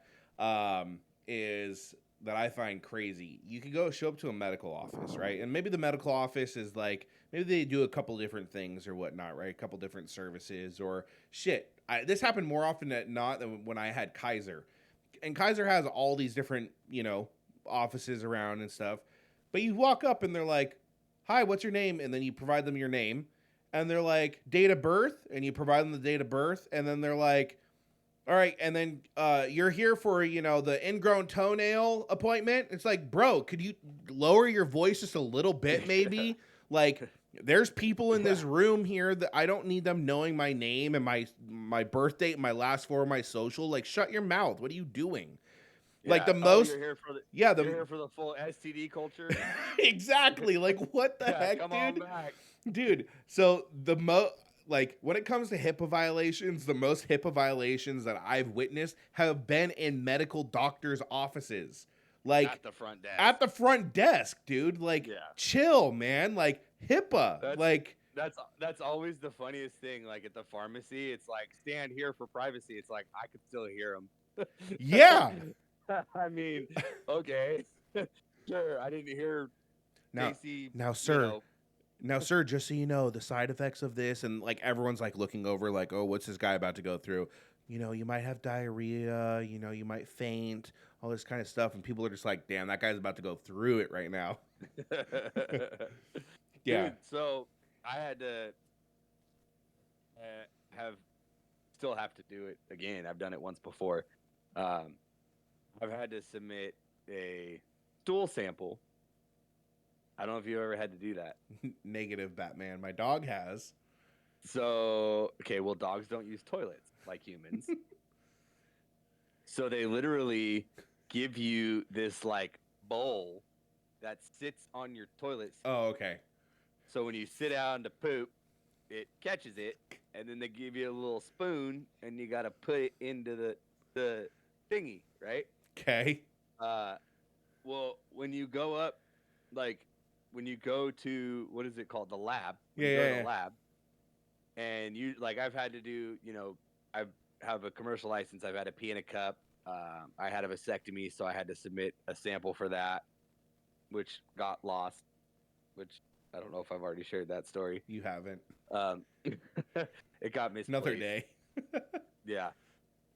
is that I find crazy. You could show up to a medical office, right? And maybe the medical office is like, maybe they do a couple different things or whatnot, right? A couple different services or shit. This happened more often than not than when I had Kaiser. And Kaiser has all these different, offices around and stuff. But you walk up and they're like, hi, what's your name? And then you provide them your name. And they're like, date of birth? And you provide them the date of birth. And then they're like, all right, and then you're here for, the ingrown toenail appointment. It's like, bro, could you lower your voice just a little bit, maybe? Like, there's people in this room here that I don't need them knowing my name and my birth date and my last four of my social. Like, shut your mouth. What are you doing? Yeah. Like, the most... You're here for the, you're here for the full STD culture? Exactly. Like, what the heck, come dude? on back. Dude, so when it comes to HIPAA violations, the most HIPAA violations that I've witnessed have been in medical doctors' offices. Like, at the front desk. At the front desk, dude. Like, chill, man. Like, HIPAA. That's always the funniest thing. Like, at the pharmacy, it's like, stand here for privacy. It's like, I could still hear them. Yeah. I mean, okay. Sure, I didn't hear Casey. Now, sir. Now, sir, just so you know, the side effects of this, and like everyone's like looking over, like, oh, what's this guy about to go through? You might have diarrhea, you might faint, all this kind of stuff, and people are just like, damn, that guy's about to go through it right now. Yeah. Dude, so I had to still have to do it again. I've done it once before. I've had to submit a stool sample. I don't know if you ever had to do that. Negative, Batman. My dog has. So, okay, well, dogs don't use toilets like humans. So they literally give you this, like, bowl that sits on your toilet seat. Oh, okay. So when you sit down to poop, it catches it, and then they give you a little spoon, and you got to put it into the thingy, right? Okay. Well, when you go up, like, when you go to, what is it called? The lab. The lab. And I've had to do, I have a commercial license. I've had to pee in a cup. I had a vasectomy, so I had to submit a sample for that, which got lost. Which I don't know if I've already shared that story. You haven't. It got misplaced. Another day. Yeah.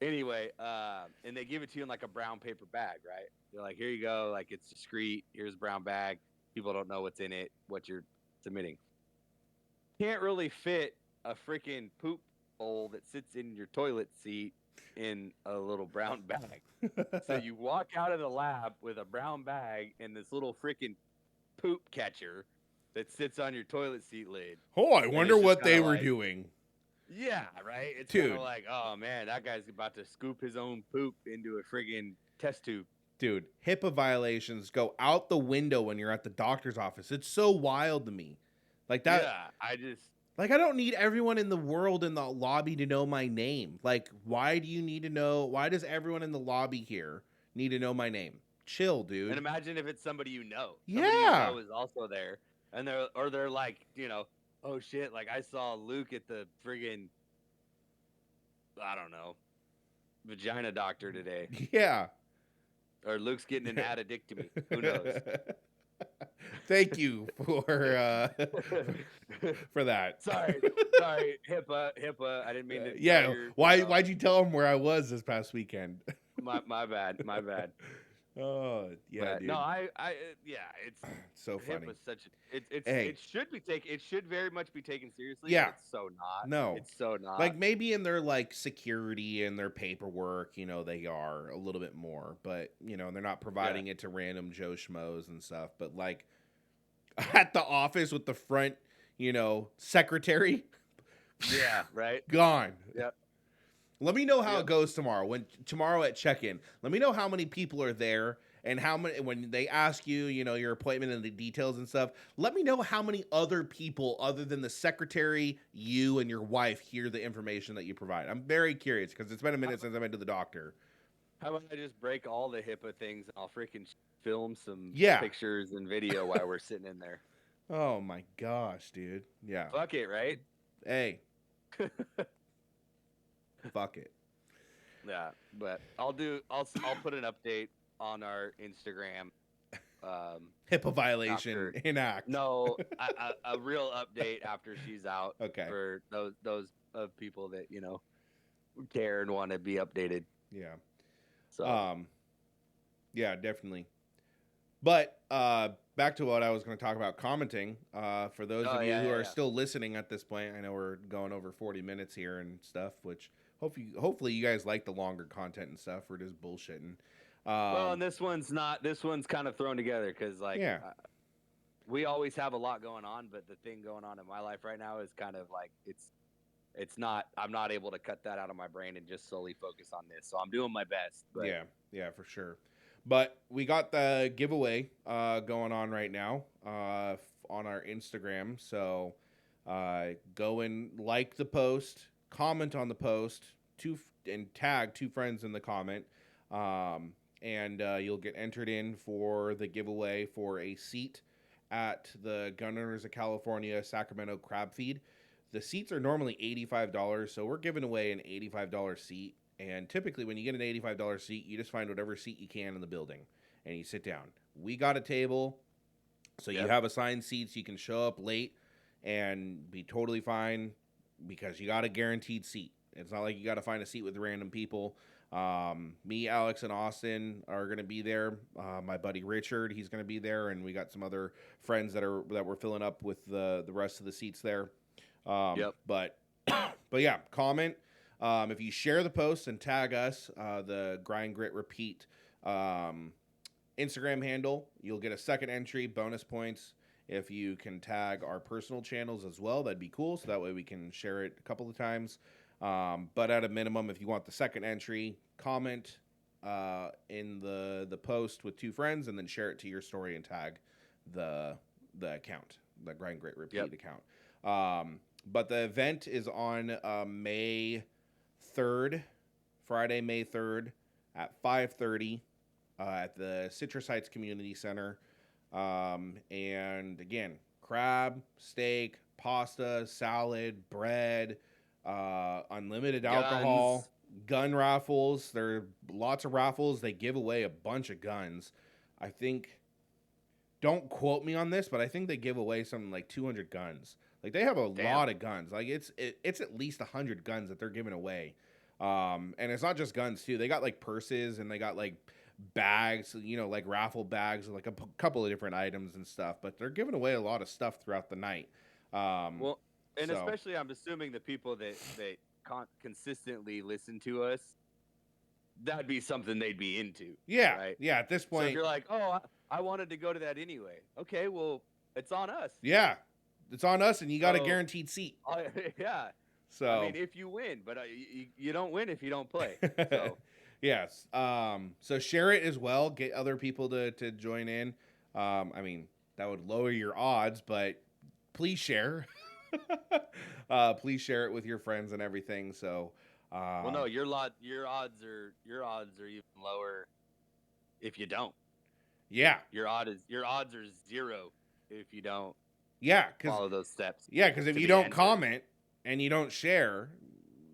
Anyway, and they give it to you in like a brown paper bag, right? They're like, here you go. Like, it's discreet. Here's a brown bag. People don't know what's in it, what you're submitting. Can't really fit a freaking poop bowl that sits in your toilet seat in a little brown bag. So you walk out of the lab with a brown bag and this little freaking poop catcher that sits on your toilet seat lid. Oh, I wonder just what they kinda were like- doing. Yeah, right? It's Dude. kind of like, oh man, that guy's about to scoop his own poop into a friggin' test tube. Dude, HIPAA violations go out the window when you're at the doctor's office. It's so wild to me. Like that. Yeah, Like, I don't need everyone in the world in the lobby to know my name. Like, why do you need to know? Why does everyone in the lobby here need to know my name? Chill, dude. And imagine if it's somebody you know. Yeah. Somebody you know is also there. And they're like, oh shit, like I saw Luke at the friggin', I don't know, vagina doctor today. Yeah. Or Luke's getting an addictomy. Who knows? Thank you for that. Sorry, HIPAA. I didn't mean to. Yeah. Why'd you tell him where I was this past weekend? My bad. Oh yeah, But dude. no, yeah, it's so funny. HIPAA's such. It Hey. should be taken. It should very much be taken seriously. Yeah. But it's so not. No. It's so not. Like maybe in their like security and their paperwork, they are a little bit more, but they're not providing it to random Joe Schmoes and stuff. But like at the office with the front, secretary, yeah, right. gone. Yep. Let me know how it goes tomorrow. Tomorrow at check-in, let me know how many people are there and how many when they ask you, your appointment and the details and stuff. Let me know how many other people other than the secretary, you and your wife hear the information that you provide. I'm very curious because it's been a minute since I've been to the doctor. How about I just break all the HIPAA things and I'll freaking film some Yeah. pictures and video while we're sitting in there. Oh my gosh, dude. Yeah. Fuck it, right? Hey. Fuck it. Yeah, but I'll put an update on our Instagram. HIPAA violation After- in act. No, a real update after she's out. Okay. For those of people that care and want to be updated. Yeah. So Yeah, definitely. But back to what I was going to talk about, commenting. For those of you who are still listening at this point, I know we're going over 40 minutes here and stuff, which hopefully you guys like the longer content and stuff. We're just bullshitting. well, and this one's kind of thrown together because we always have a lot going on, but the thing going on in my life right now is kind of like it's not. I'm not able to cut that out of my brain and just solely focus on this. So I'm doing my best. But Yeah, for sure. But we got the giveaway going on right now on our Instagram. So go and like the post, comment on the post, and tag 2 friends in the comment. And you'll get entered in for the giveaway for a seat at the Gun Owners of California Sacramento Crab Feed. The seats are normally $85, so we're giving away an $85 seat. And typically when you get an $85 seat, you just find whatever seat you can in the building and you sit down. We got a table, so you have assigned seats. You can show up late and be totally fine because you got a guaranteed seat. It's not like you got to find a seat with random people. Me, Alex, and Austin are going to be there. My buddy Richard, he's going to be there, and we got some other friends that we're filling up with the rest of the seats there. But yeah, comment. If you share the post and tag us, the Grind Grit Repeat Instagram handle, you'll get a second entry, bonus points. If you can tag our personal channels as well, that'd be cool. So that way we can share it a couple of times. But at a minimum, if you want the second entry, comment in the post with 2 friends and then share it to your story and tag the account, the Grind Grit Repeat account. But the event is on May 3rd, Friday, May 3rd at 5:30 at the Citrus Heights Community Center. And again, crab, steak, pasta, salad, bread, unlimited alcohol. gun raffles. There are lots of raffles. They give away a bunch of guns. I think, don't quote me on this, but I think they give away something like 200 guns. Like they have a lot of guns. Like it's at least 100 guns that they're giving away. And it's not just guns too. They got like purses and they got like bags, like raffle bags, like a couple of different items and stuff. But they're giving away a lot of stuff throughout the night. Well, and especially I'm assuming the people that consistently listen to us, that'd be something they'd be into. Yeah, right? Yeah. At this point, so if you're like, oh, I wanted to go to that anyway. Okay, well, it's on us. Yeah, it's on us, and you got a guaranteed seat. Yeah. So I mean, if you win, but you don't win if you don't play. So. Yes. So share it as well. Get other people to join in. I mean, that would lower your odds, but please share. Please share it with your friends and everything. So. Well, no, your odds are even lower if you don't. Yeah. Your odds are zero if you don't. Yeah, follow those steps. Yeah, because if you don't comment and you don't share,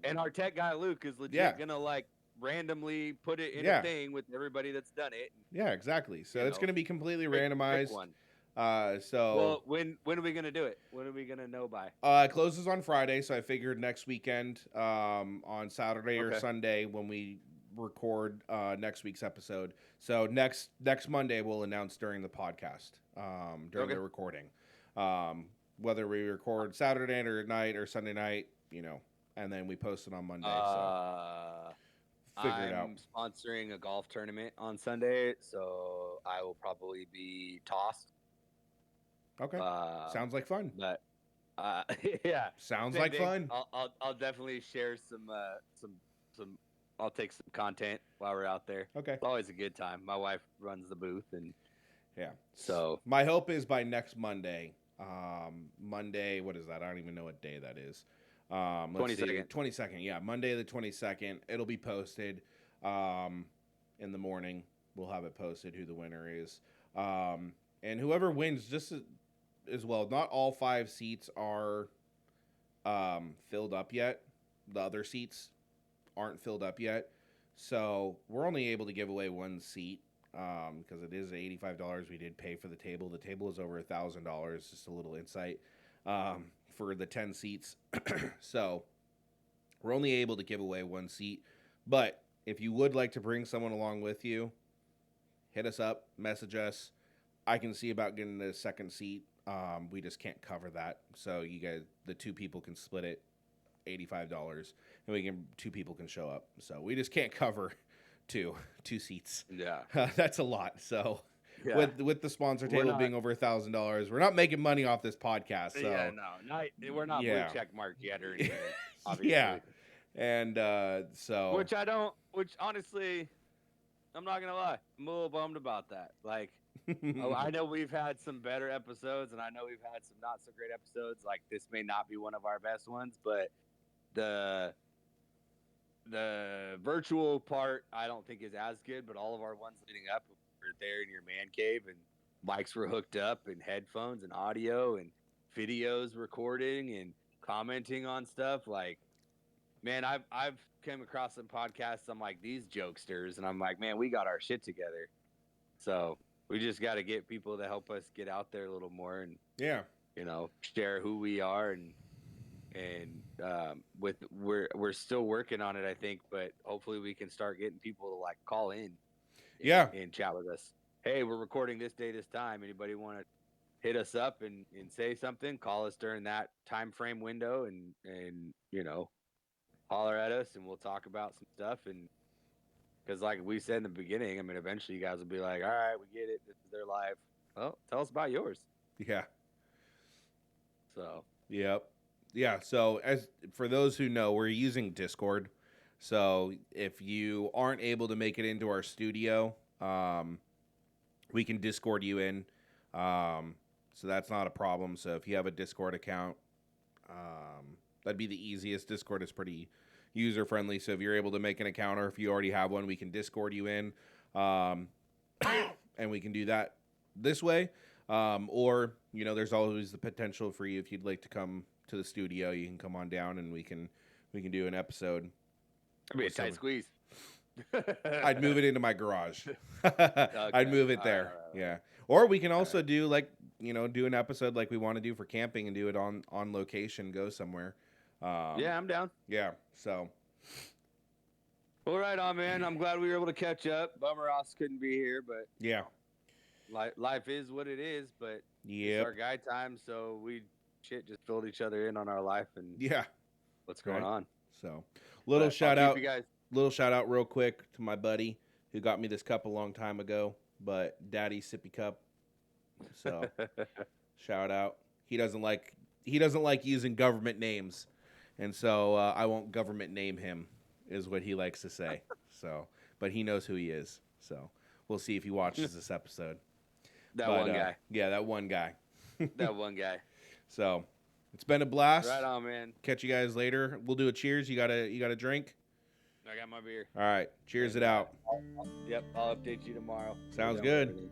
and our tech guy Luke is legit gonna like randomly put it in a thing with everybody that's done it. Yeah, exactly. So it's gonna be completely randomized. Pick one. Well, when are we gonna do it? When are we gonna know by? It closes on Friday, so I figured next weekend, on Saturday or Sunday when we record next week's episode. So next Monday we'll announce during the podcast, during the recording, whether we record Saturday night or Sunday night, and then we post it on Monday. So figure it out. I'm sponsoring a golf tournament on Sunday, so I will probably be tossed. Okay. Sounds like fun. But yeah, sounds like fun. I'll definitely share some. I'll take some content while we're out there. Okay. It's always a good time. My wife runs the booth, and so my hope is by next Monday. Monday, what is that? I don't even know what day that is. 22nd. 22nd. Yeah, Monday the 22nd. It'll be posted in the morning. We'll have it posted who the winner is. And whoever wins, just as well, not all 5 seats are filled up yet. The other seats aren't filled up yet. So we're only able to give away 1 seat because it is $85 we did pay for the table. The table is over $1,000. Just a little insight for the 10 seats. So we're only able to give away 1 seat. But if you would like to bring someone along with you, hit us up, message us. I can see about getting the second seat. We just can't cover that. So you guys, the 2 people can split it, $85, and 2 people can show up. So we just can't cover two seats. Yeah, that's a lot. So with the sponsor table being over $1,000, we're not making money off this podcast. So yeah, no, we're not blue check mark yet or anything. Obviously. Yeah, and so which honestly, I'm not gonna lie, I'm a little bummed about that. Like. I know we've had some better episodes, and I know we've had some not so great episodes. Like this may not be one of our best ones, but the virtual part I don't think is as good. But all of our ones leading up, were there in your man cave, and mics were hooked up, and headphones, and audio, and videos recording, and commenting on stuff. Like, man, I've come across some podcasts. I'm like, these jokesters, and I'm like, man, we got our shit together. So. We just got to get people to help us get out there a little more and share who we are and we're still working on it, I think, but hopefully we can start getting people to like call in and chat with us. Hey, we're recording this day, this time. Anybody want to hit us up and say something? Call us during that time frame window and holler at us and we'll talk about some stuff. And because like we said in the beginning, I mean, eventually you guys will be like, all right, we get it. This is their life. Well, tell us about yours. Yeah. So. Yep. Yeah. So as for those who know, we're using Discord. So if you aren't able to make it into our studio, we can Discord you in. So that's not a problem. So if you have a Discord account, that'd be the easiest. Discord is pretty user friendly, so if you're able to make an account or if you already have one, we can Discord you in, and we can do that this way. Or there's always the potential for you if you'd like to come to the studio, you can come on down and we can do an episode I mean, Or a tight somewhere. squeeze. I'd move it into my garage. Okay. I'd move it All right, there. all right, all right. Yeah. Or we can All also right. do like, do an episode like we want to do for camping and do it on location, go somewhere. Yeah, I'm down. Yeah. So, All right, on man. I'm glad we were able to catch up. Bummer Ross couldn't be here, but yeah. life is what it is. But it's our Yep. guy time, so we just filled each other in on our life and Yeah. what's going Right. on. So, But little I'll shout keep out you guys. little shout out real quick to my buddy who got me this cup a long time ago, but Daddy Sippy Cup. So, shout out. He doesn't like using government names. And so I won't government name him, is what he likes to say. So, but he knows who he is. So we'll see if he watches this episode. That But, one guy. Yeah, that one guy. That one guy. So it's been a blast. Right on, man. Catch you guys later. We'll do a cheers. You got a drink? I got my beer. All right. Cheers it out. Yep, I'll update you tomorrow. Sounds We're done with good. everything.